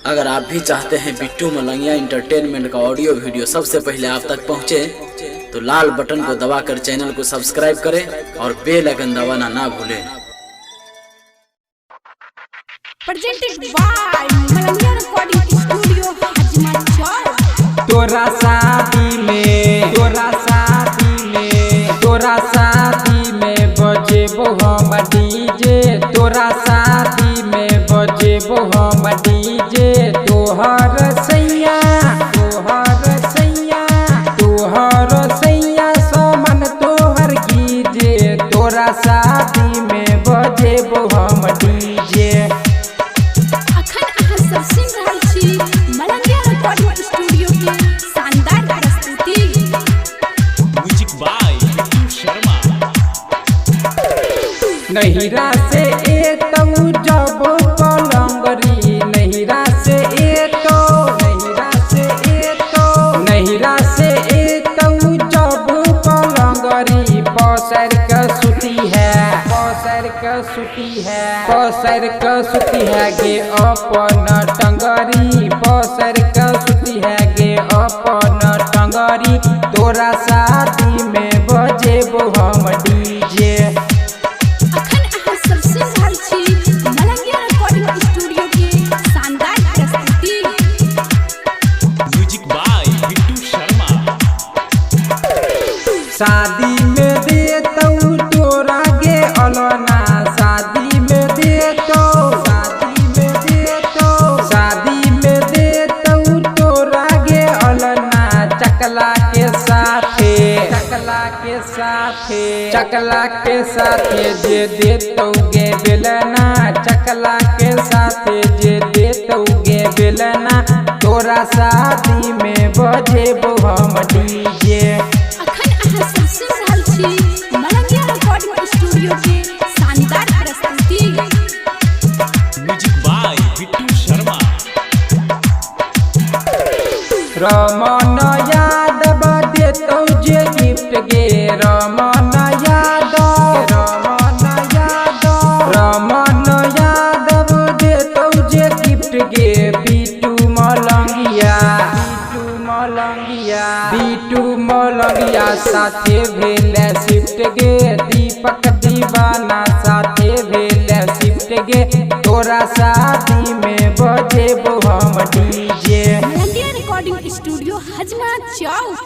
अगर आप भी चाहते हैं बिट्टू मलंगिया इंटरटेनमेंट का ऑडियो वीडियो सबसे पहले आप तक पहुंचे, तो लाल बटन को दबाकर चैनल को सब्सक्राइब करें और बेल आइकन दबाना ना भूलें। Presented by Malangya Recording Studio, Hajman Chowk। तोरा शादी में बजेबो हम डीजे, तोरा शादी में बजेबो हम डीजे। तोहर सैया सोमन तोहर गीजे, तोरा शादी में बजेबो हम डीजे। अखन अहाँ सब सुनि रहल छी मलंगिया रिकॉर्डिंग स्टूडियो के शानदार प्रस्तुति। Music by Bittu Sharma. नहिरा से एतौ जब पलंगरी, नहिरा से एतौ जब पलंगरी। पसर के सुती है गे अपन टंगरी, पसर के सुती है गे अपन टंगरी। तोरा शादी में बजेबो हम डीजे। अखन अहाँ सब सुनि रहल छी मलंगिया रिकॉर्डिंग स्टूडियो के शानदार प्रस्तुति। Music by Bittu Sharma. शादी में देतौ तोरा गे अलना, शादी में देतौ तोरा गे अलना। चकला के साथे जे देतौ गे बेलना, चकला के साथे जे देतौ गे बेलना। तोरा शादी में बजेबो हम डीजे। अखन अहाँ सब सुनि रहल छी मलंगिया रिकॉर्डिंग स्टूडियो के शानदार प्रस्तुति। Music by Bittu Sharma. रमन यादव देतौ जे गिफ्ट गे, रमन यादव देतौ जे गिफ्ट गे। बिट्टू मलंगिया साथे भेले शिफ्ट गे। दीपक दीवाना साथे भेले शिफ्ट गे। तोरा शादी में बजेबो हम डीजे। मलंगिया रिकॉर्डिंग स्टूडियो, हजमा चौक।